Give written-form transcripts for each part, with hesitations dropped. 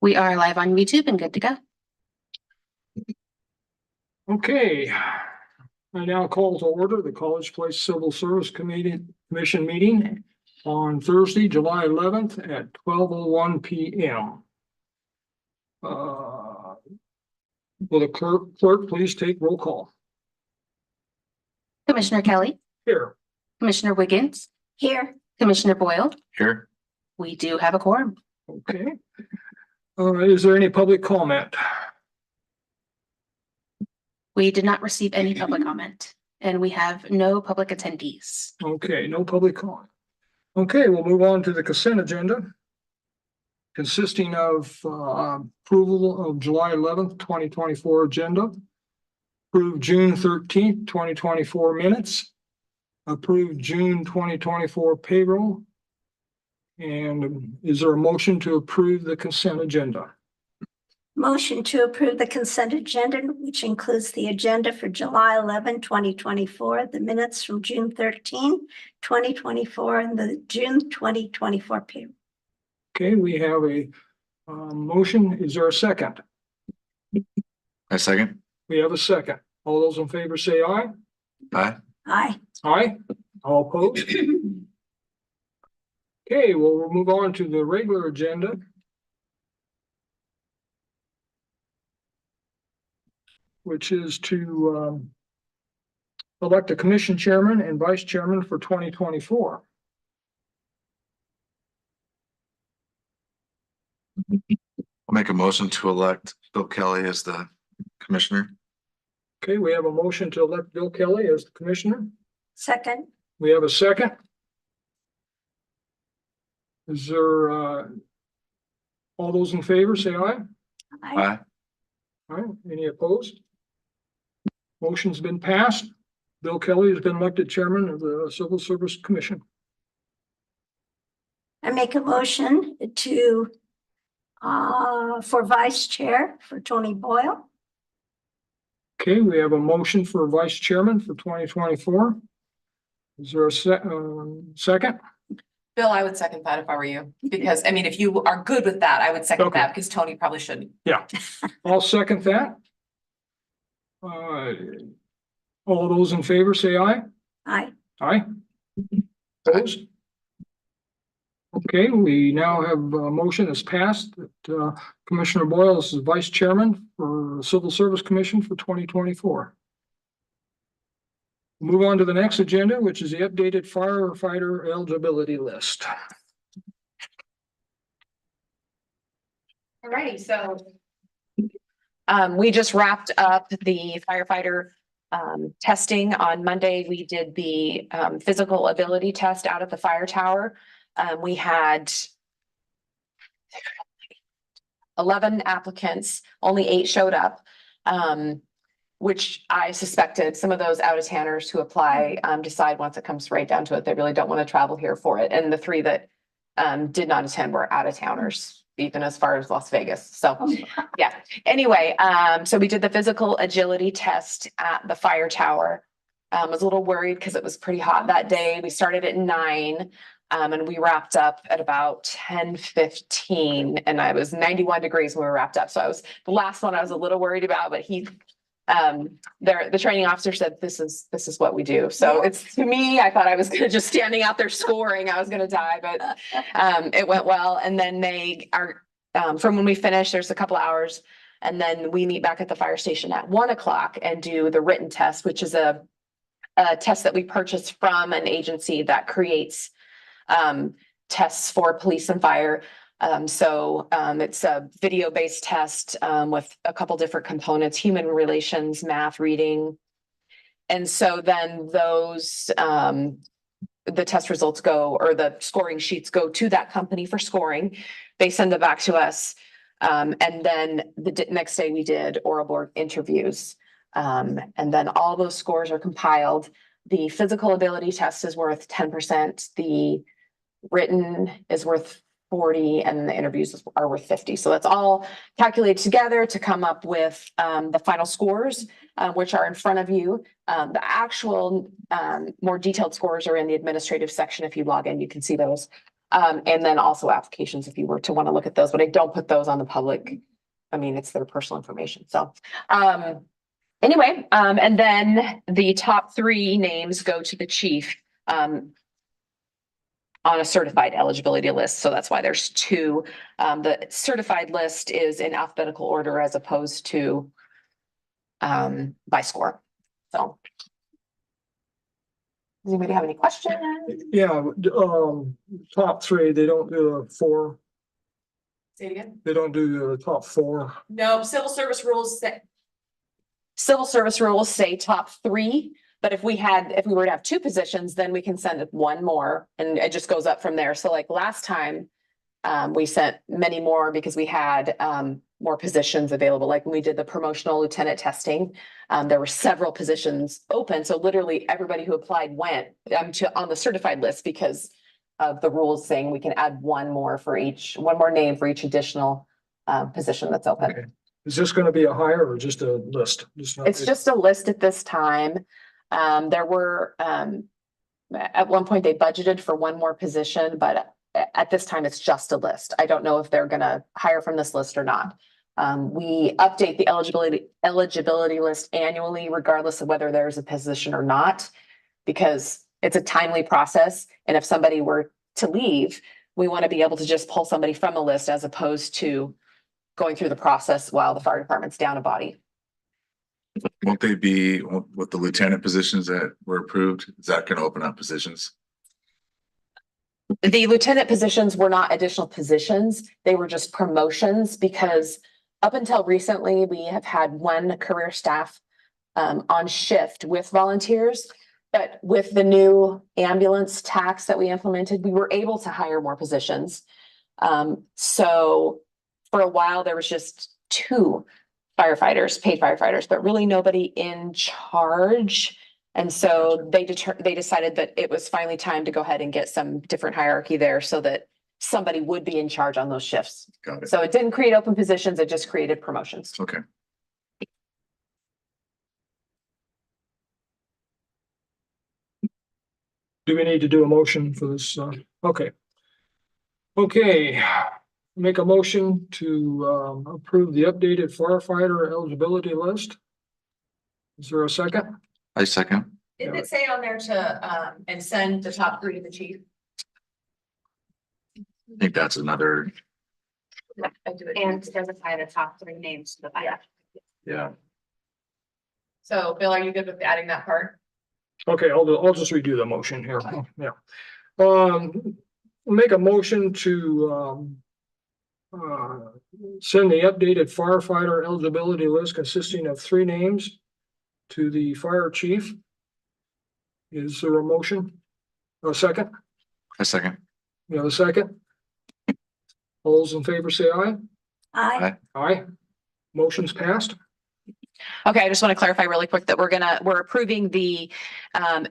We are live on YouTube and good to go. Okay, I now call to order the College Place Civil Service Commission meeting on Thursday, July 11th at 12:01 p.m. Will the clerk please take roll call? Commissioner Kelly, Here. Commissioner Wiggins, Here. Commissioner Boyle. Here. We do have a quorum. Okay. Is there any public comment? We did not receive any public comment and we have no public attendees. Okay, no public comment. Okay, we'll move on to the consent agenda, consisting of approval of July 11th, 2024 agenda, approved June 13th, 2024 minutes, approved June 2024 payroll. And is there a motion to approve the consent agenda? Motion to approve the consent agenda, which includes the agenda for July 11, 2024, the minutes from June 13, 2024, and the June 2024 payroll. Okay, we have a motion. Is there a second? A second. We have a second. All those in favor say aye. Aye. Aye. Aye. All opposed? Okay, well, we'll move on to the regular agenda. Which is to elect a commission chairman and vice chairman for 2024. I'll make a motion to elect Bill Kelly as the commissioner. Okay, we have a motion to elect Bill Kelly as the commissioner. Second. We have a second. Is there all those in favor say aye? Aye. Aye. All right, any opposed? Motion's been passed. Bill Kelly has been elected chairman of the Civil Service Commission. I make a motion to for vice chair for Tony Boyle. Okay, we have a motion for vice chairman for 2024. Is there a second? Bill, I would second that if I were you, because I mean, if you are good with that, I would second Okay. that because Tony probably shouldn't. Yeah, I'll second that. All those in favor say aye. Aye. Aye. Opposed? Okay, we now have a motion that's passed that Commissioner Boyle is the vice chairman for the Civil Service Commission for 2024. Move on to the next agenda, which is the updated firefighter eligibility list. Alrighty, so we just wrapped up the firefighter testing on Monday. We did the physical ability test out at the fire tower. We had 11 applicants, only 8 showed up, which I suspected some of those out-of-towners who apply decide once it comes right down to it, they really don't want to travel here for it. And the 3 that did not attend were out-of-towners, even as far as Las Vegas. So yeah, anyway, so we did the physical agility test at the fire tower. I was a little worried because it was pretty hot that day. We started at 9. And we wrapped up at about 10:15 and I was 91 degrees when we wrapped up. So I was the last one I was a little worried about, but the training officer said, this is what we do. So it's, to me, I thought I was gonna just standing out there scoring, I was gonna die, but it went well. And then they are, from when we finish, there's a couple hours and then we meet back at the fire station at 1 o'clock and do the written test, which is a test that we purchased from an agency that creates tests for police and fire. It's a video-based test with a couple different components, human relations, math, reading. And so then those, the test results go, or the scoring sheets go to that company for scoring. They send it back to us. And then the next day we did oral board interviews. And then all those scores are compiled. The physical ability test is worth 10%. The written is worth 40 and the interviews are worth 50. So that's all calculated together to come up with the final scores, which are in front of you. The actual more detailed scores are in the administrative section. If you log in, you can see those. And then also applications if you were to want to look at those, but I don't put those on the public. I mean, it's their personal information. So, anyway, and then the top three names go to the chief, on a certified eligibility list. So that's why there's two. The certified list is in alphabetical order as opposed to by score. So. Does anybody have any questions? Yeah, top three, they don't do the four, Say it again. they don't do the top four. No, civil service rules say. Civil service rules say top three, but if we were to have two positions, then we can send it one more and it just goes up from there. So like last time. We sent many more because we had more positions available. Like when we did the promotional lieutenant testing, there were several positions open. So literally everybody who applied went on the certified list because of the rules saying we can add one more name for each additional position that's open. Okay. Is this gonna be a hire or just a list? It's just a list at this time. There were, at one point they budgeted for one more position, but at this time it's just a list. I don't know if they're gonna hire from this list or not. We update the eligibility list annually, regardless of whether there's a position or not, because it's a timely process. And if somebody were to leave, we want to be able to just pull somebody from a list as opposed to going through the process while the fire department's down a body. Won't they be with the lieutenant positions that were approved? Is that gonna open up positions? The lieutenant positions were not additional positions. They were just promotions because up until recently, we have had one career staff on shift with volunteers. But with the new ambulance tax that we implemented, we were able to hire more positions. So for a while, there was just two firefighters, paid firefighters, but really nobody in charge. And so they decided that it was finally time to go ahead and get some different hierarchy there so that somebody would be in charge on those shifts. Got it. So it didn't create open positions, it just created promotions. Okay. Do we need to do a motion for this? Okay. Okay, make a motion to approve the updated firefighter eligibility list. Is there a second? I second. Didn't it say on there to, and send the top three to the chief? I think that's another, And specify the top three names to the fire. yeah. So Bill, are you good with adding that part? Okay, I'll just redo the motion here. Yeah. Make a motion to send the updated firefighter eligibility list consisting of three names to the fire chief. Is there a motion? A second? I second. You have a second? All those in favor say aye. Aye. Aye. Motion's passed. Okay, I just want to clarify really quick that we're approving the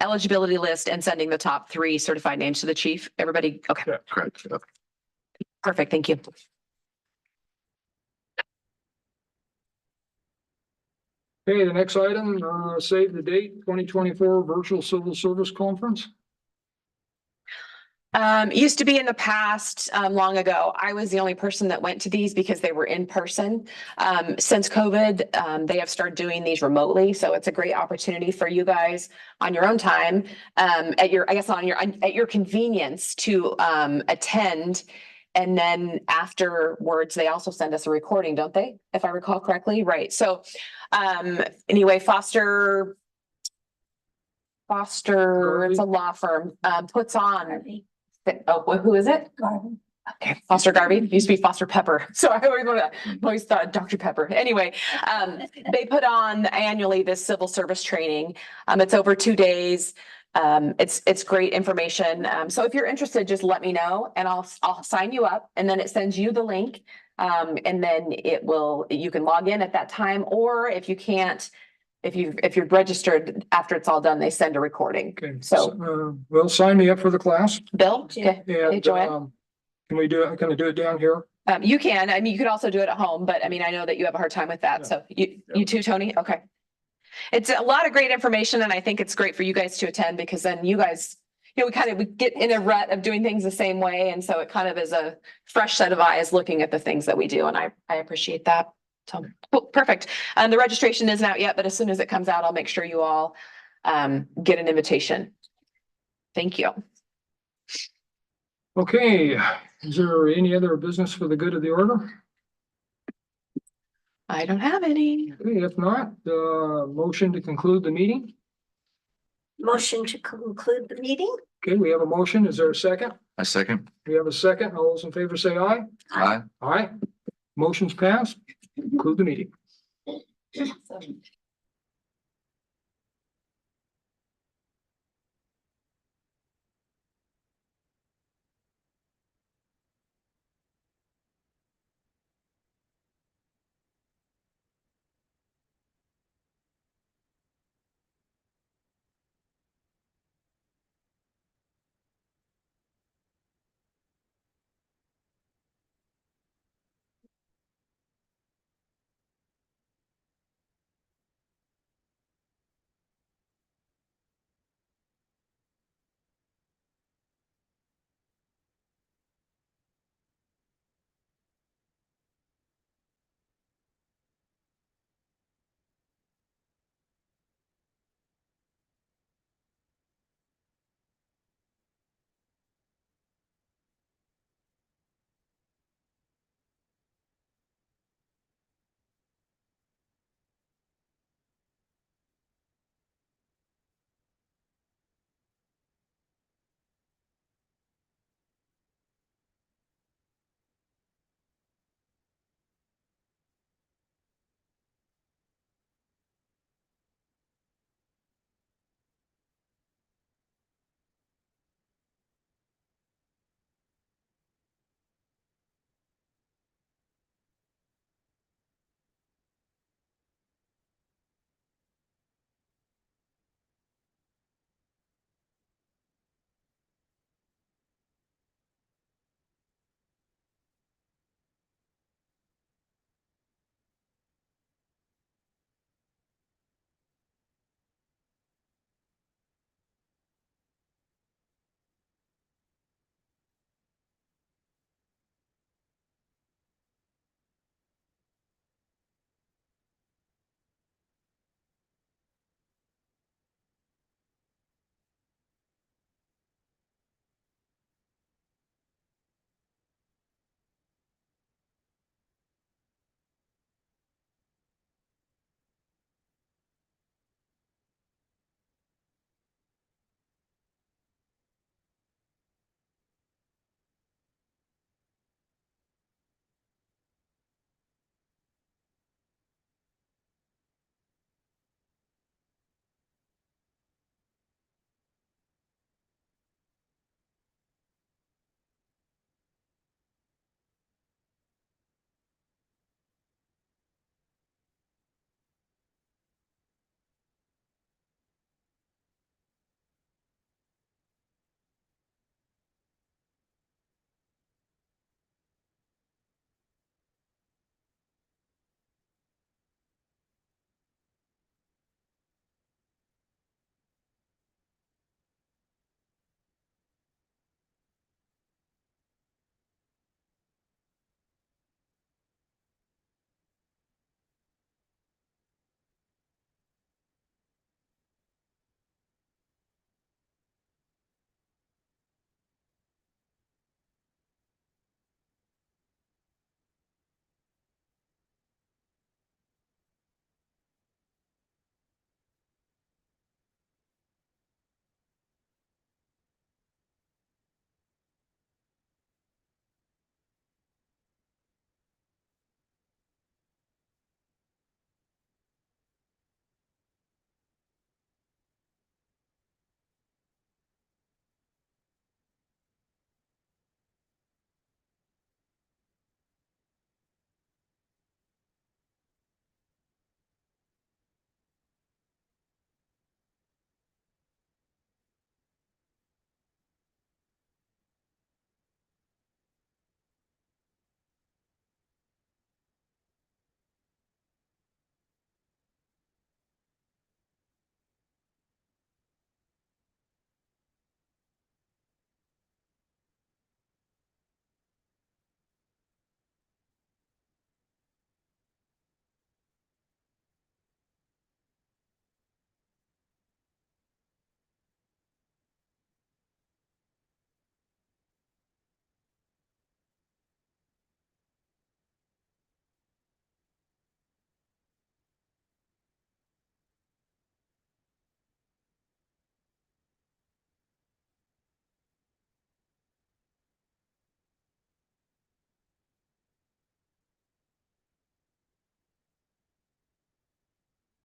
eligibility list and sending the top three certified names to the chief. Everybody, okay, Yeah. Correct. Yeah. perfect, thank you. Okay, the next item, save the date, 2024 virtual civil service conference. Used to be in the past, long ago, I was the only person that went to these because they were in person. Since COVID, they have started doing these remotely, so it's a great opportunity for you guys on your own time, at your convenience to attend. And then afterwards, they also send us a recording, don't they? If I recall correctly, right? So, anyway, Foster, it's a law firm, puts on. Oh, who is it? Garvin. Okay, Foster Garvey, used to be Foster Pepper. So I always thought Dr. Pepper. Anyway, they put on annually this civil service training. It's over 2 days. It's great information. So if you're interested, just let me know and I'll sign you up, and then it sends you the link. And then you can log in at that time, or if you can't, if you're registered after it's all done, they send a recording. Okay, So- well, sign me up for the class. Bill? Okay. And, Joanne? can I do it down here? You can, I mean, you could also do it at home, but I mean, I know that you have a hard time with that. Yeah. So you too, Tony? Okay. It's a lot of great information and I think it's great for you guys to attend because then you guys we get in a rut of doing things the same way. And so it kind of is a fresh set of eyes looking at the things that we do. And I appreciate that. So, cool, perfect. The registration isn't out yet, but as soon as it comes out, I'll make sure you all get an invitation. Thank you. Okay, is there any other business for the good of the order? I don't have any. Okay, if not, motion to conclude the meeting. Motion to conclude the meeting? Okay, we have a motion. Is there a second? I second. We have a second. All those in favor say aye. Aye. Aye. Motion's passed. Conclude the meeting.